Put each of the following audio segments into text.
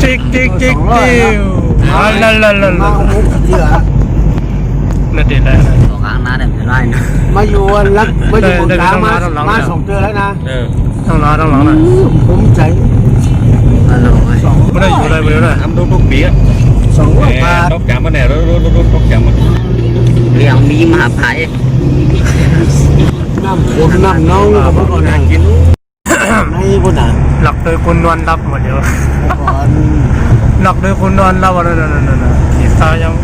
ติ๊กติ๊กติ๊กติ๊กนั่นมามุกเยอะนั่นเด็ดเลยนะตัวกลางน้าเนี่ยไม่ได้นะมาอยู่รักมาอยู่บนกลางมาส่งเจอแล้วนะต้องรอหน่อยผมใจอร่อยไม่ได้อยู่เลยไม่ได้ทำทุกปีอ่ะ200 บาทตกจำมาแน่รถตกจำมาเรียงมีมหาภัยน้ำคนน้ำน้องเขาบอกว่ากินในบนน่ะหลักโดยคนนวลรับหมดเดียวหลักโดยคนนวลรับอะไรนั่นขี่ตายัง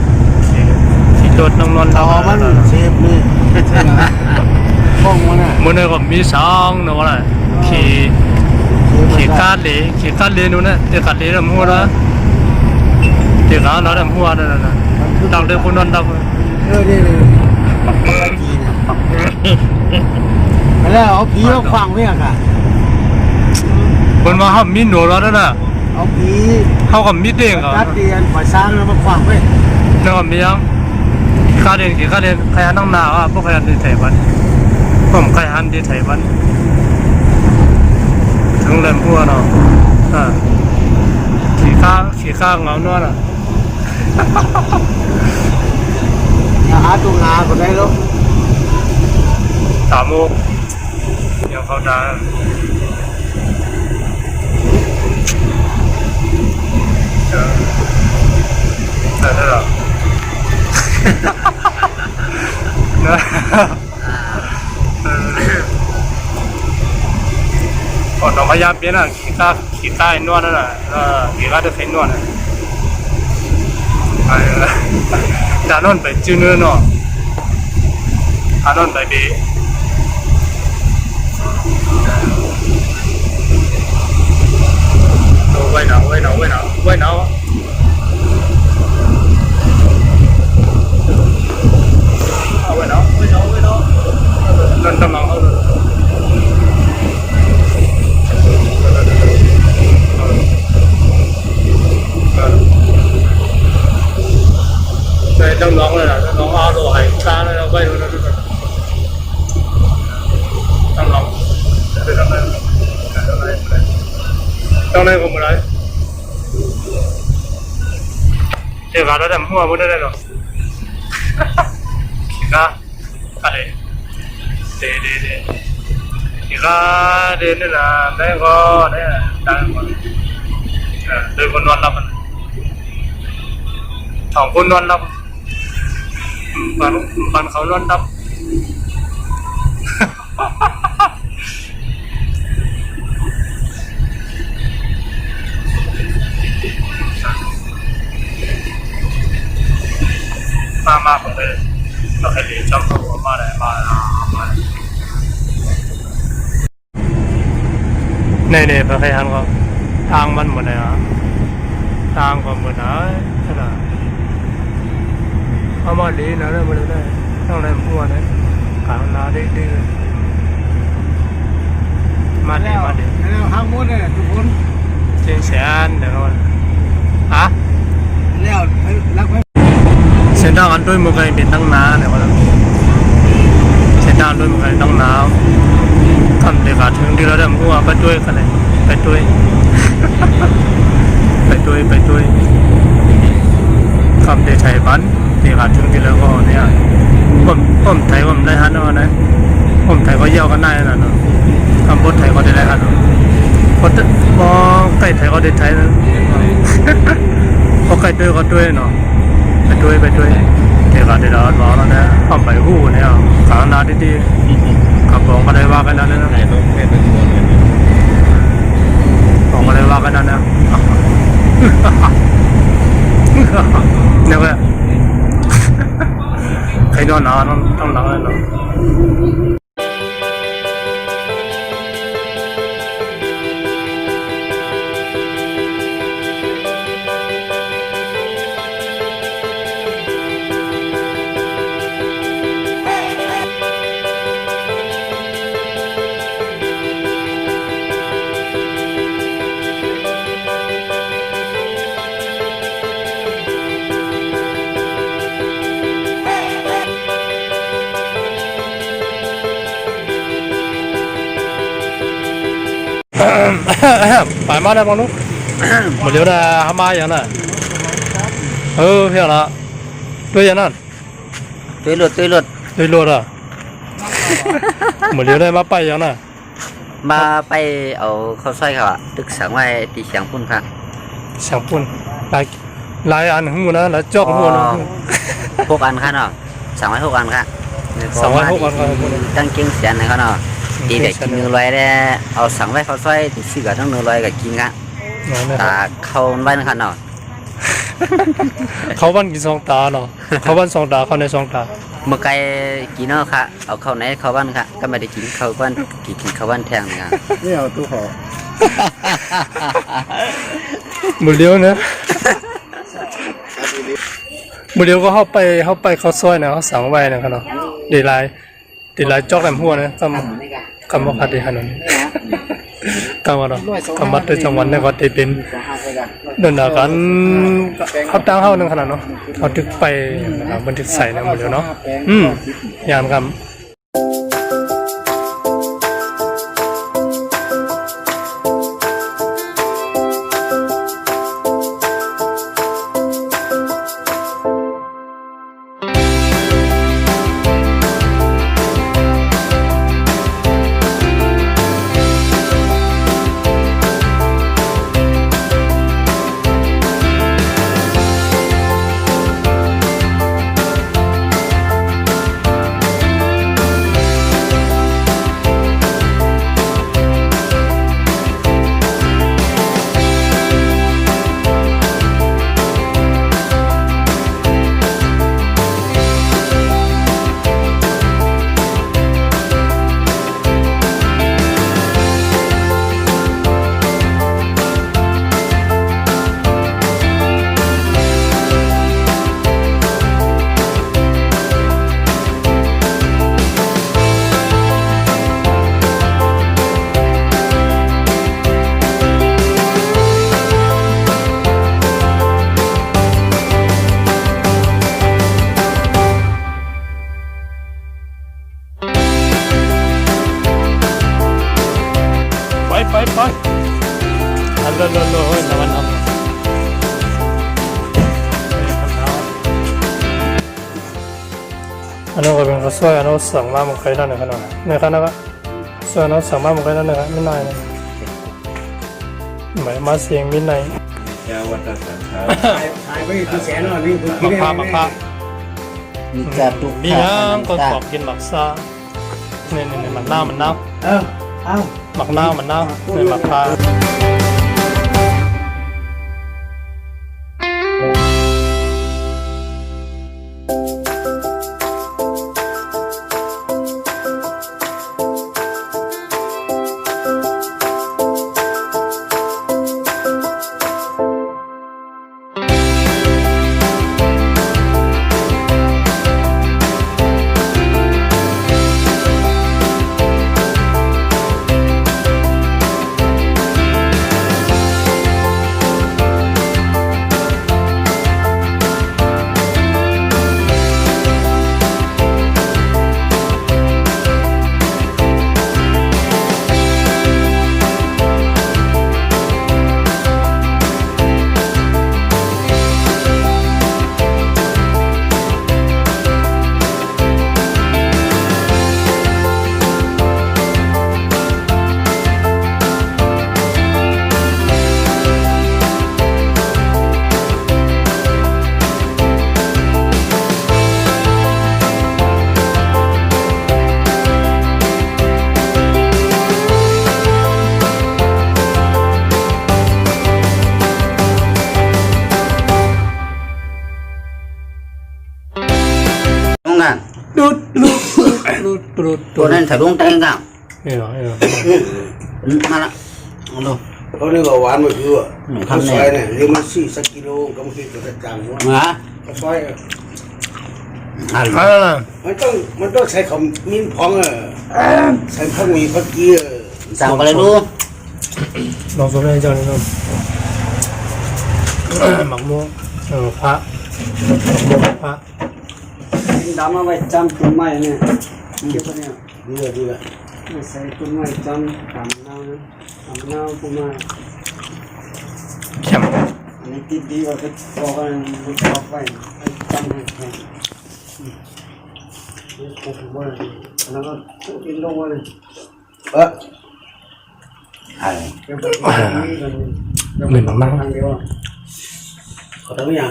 ขี่รถน้องนวลรับมันเซฟนี่ห้องมันน่ะมันเลยก็มีสองนะวะขี่การเลยนู่นน่ะเดี๋ยวการเลยทำหัวนะเดี๋ยวการเราทำหัวนั่นหลักโดยคนนวลรับนี่แล้วเอาผีมาฟังเนี่ยค่ะคนมาเขามีหนูแล้วนะเอาผีเขาก็มีเด้งอ่ะตัดเตียนฝ่ายซ้ายมาฟังไว้นั่นก็มียังข้าเด่นใครหันนั่งหน้าอ่ะพวกใครหันดีไทยบ้านผมใครหันดีไทยบ้านถึงเล่นพัวเนาะขี่ข้างเงาเนื้อน่ะหาตัวงาก็ได้แล้ว3 โมงยังเขาด่าได้หรอก่อนต้องพยายามเปลี่ยนอ่ะขี่ข้านวดนั่นน่ะขี่ข้าจะใช้นวดน่ะจานนไปจื้อเนื้อเนาะจานนไปดีไว้หนาวนั่นกำลังใช่ต้องร้องเลยนะต้องเอาตัวหายตาเลยเราไปดูนะต้องร้องจะทำอะไรผมอะไรเดี๋ยวเราทำหัวมุดได้หรอขี้อะไรเดี๋ยวนี่นะแม่ก็เนี่ยดังหมดโดยคนนอนรับมัน2 คนนอนรับบ้านเขานอนรับมาผมเลยเราเคยเรียนชอบเขามาเลยเนี่ยพระพยานก็ทางมันหมดเลยอ่ะทางก็หมดเลยขนาดเอามาดีนะเลยมาได้ต้องอะไรมั่วนะขาวนาดีมาดีแล้วห้างมดเนี่ยทุกคนเชียงแสนเดี๋ยวกันแล้วรักไว้เส้นทางอันด้วยมือไกลเป็นตั้งน้าเดี๋ยวกันเส้นทางด้วยมือไกลตั้งน้าทำเด็กถึงที่เราได้มั่วไปด้วยกันเลยไปด้วยคำเด็กไทยบ้านเด็กถึงที่แล้วก็เนี่ยผมไทยผมได้ฮันเอานะผมไทยก็เยี่ยวกันได้นะเนาะคำพูดไทยก็ได้ฮันเนาะพอใกล้ไทยก็ได้ไทยนะพอใกล้ด้วยก็ด้วยเนาะไปด้วยเด็กได้เราบอกแล้วนะผมไปหู้เนี่ยขาวนาดีๆขับบอกก็ได้ว่ากันนั่นนะบอกก็ได้ว่ากันนั่นนะเนี่ยเว้ยใครนอนหนาวต้องหลังเลยเนาะไปมาได้บ้างนุ๊ก หมดเดี๋ยวนะทำมาอย่างน่ะเพียงละด้วยอย่างนั้น ตุ้ยหลุด ด้วยรถอ่ะหมดเดี๋ยวได้มาไปอย่างน่ะ มาไปเอาข้าวซอยเขาอ่ะตึกสังไว้ตีเสียงพุ่นค่ะ เสียงปุ่นหลายอันหูนะหลายจอกหูนะ พวกอันค่ะเนาะสั่งไว้พวกอันค่ะ สั่งไว้พวกอันค่ะ ตั้งเก่งเสียนเขาเนาะตีแบบกิน100ได้เอาสั่งไว้ข้าวซอยตีซื้อกับทั้ง100กับกินค่ะตาเข้าไว้นะคะเนาะ เขาบ้านกินสองตาเนาะเขาบ้านสองตาเขาในสองตา เมื่อไกลกินเนาะค่ะเอาเข้าไหนเข้าบ้านค่ะก็ไม่ได้กินเข้าบ้านกินเข้าบ้านแทงนะคะ นี่เอาตู้ขอ หมดเดี๋ยวนะหมดเดี๋ยวก็เข้าไปเขาซอยนะเขาสั่งไว้นะครับเนาะดีไลน์จอกแหลมหัวนะคำว่าพัดดีขนาดนี้กำว่าเนาะกำมัดในจังหวัดเนี่ยก็ได้เป็นเดินกันเขาตั้งเข้านึงขนาดเนาะเขาถึกไปนะครับบันทึกใส่นะหมดเดี๋ยวเนาะยามครับไปอันเลิศเฮ้ยตะวันออกอันนั้นก็เป็นกระสวยอันนั้นสั่งมามันใครได้เนี่ยขนาดในขณะก็ส่วนนั้นสั่งมามันใครได้เนี่ยไม่นายนะหมายมาเสียงมินไน ยาวัตสันทา หายไปกี่แสนแล้วนี่คือ มักพา มีกระตุก มียังก็ขอบกินหมักซาเนี่ยหมักหน้ามันเน่า เอา หมักหน้ามันเน่าเนี่ยหมักพาตัวนั้นถ้าลงแตงกัน นี่เหรอ มาละดู เขาเรียกว่าหวานมันคือข้าวซอยเนี่ยเรียกมัน4 กิโลก็มันคือจะจางหัว มา ข้าวซอย มันต้องใช้ของมีนพองใช้ข้าวมีข้าวเกี๊ยว สั่งไปเลยดู ลองสมได้เจ้านี่นุ่มหมักม่วงพระพระ ดำเอาไว้จำต้นไม้เนี่ยเก็บไว้เนี่ยดีละใส่ต้นไม้จำตำนาวนะตำนาวปูมา เข้ม อันนี้ติดดีกว่าไปบอกว่ามันชอบไว้จำให้แข็งนี่ผมว่าแล้วก็กินลงมาเลยอะไร เหมือนมาก ทางเดียวเขาทำยัง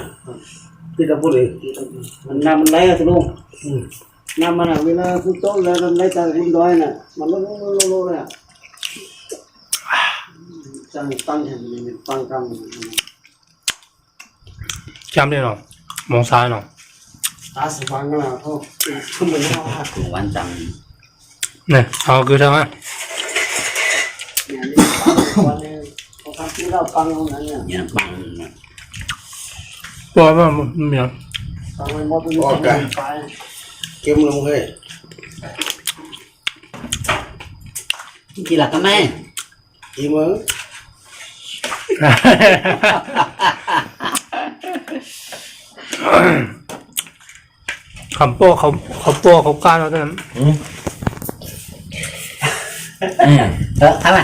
ที่เราพูดเลยมันน้ำมันไหลอะทุกน้ำมันอะเวลาพูดโต๊ะแล้วมันไหลจากบนดอยน่ะมันลงเลยอะจังตั้งเห็นมันตั้งกลาง เข้มเลยเนาะมองซ้ายเนาะ ตาสีฟังกันแล้วเขาขึ้นไปแล้วฮะ ถึงวันจัง เนี่ยเอาคือเท่าไหร่ เนี่ยนี่วันนี้เขาทำที่เราฟังตรงนั้นเนี่ย เนี่ยปัง ตัวว่ามันเหมียว ฟังไปหมดเลยไป เก็บลงให้ กี่หลักก็แม่ อีมึง คำโป้เขาโป้เขาก้านแล้วนั่น ทำไม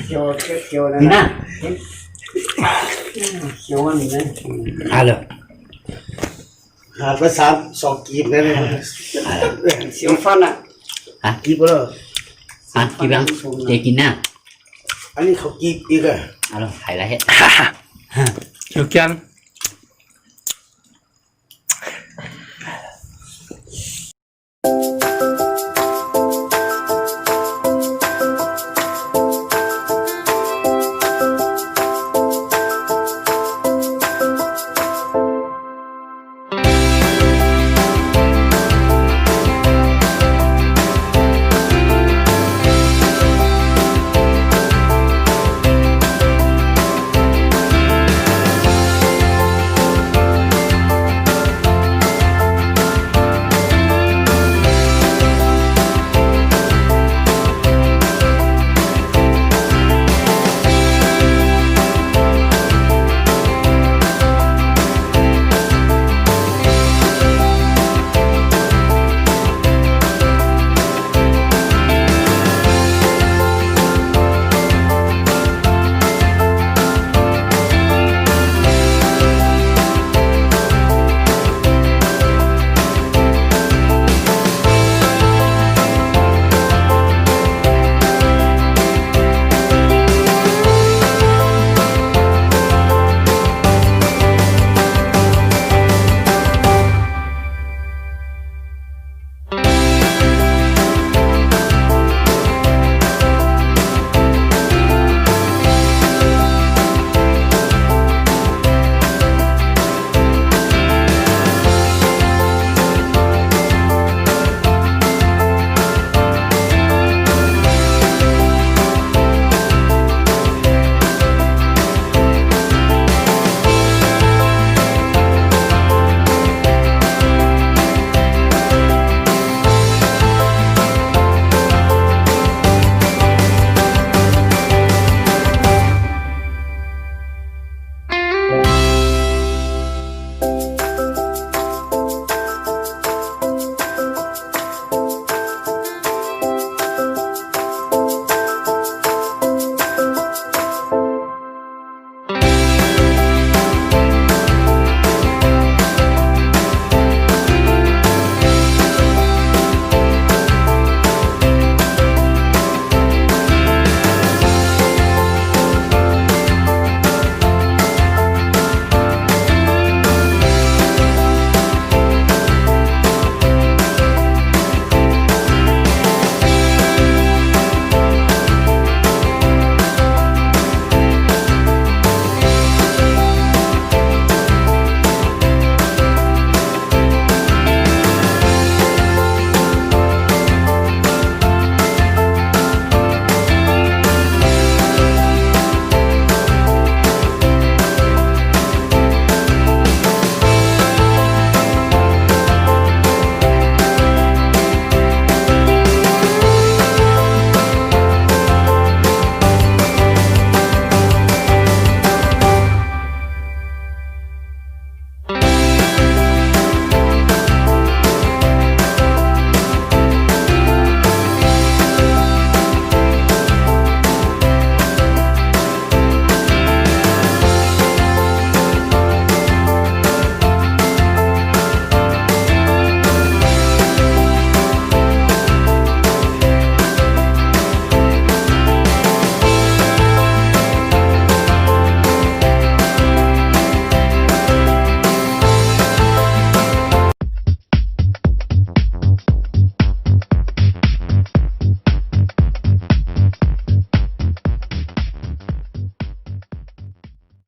เขียวนะ นี่นะ เขียวมันนะ อะไร หาไป2 กีบนั่นเลย เขียวฟันอ่ะ กีบก็แล้ว ฮะกี่บ้างเจ๊กินนะ อันนี้เขากีบอีกอ่ะ เอาล่ะไข่ละเฮ็ด อยู่แกัน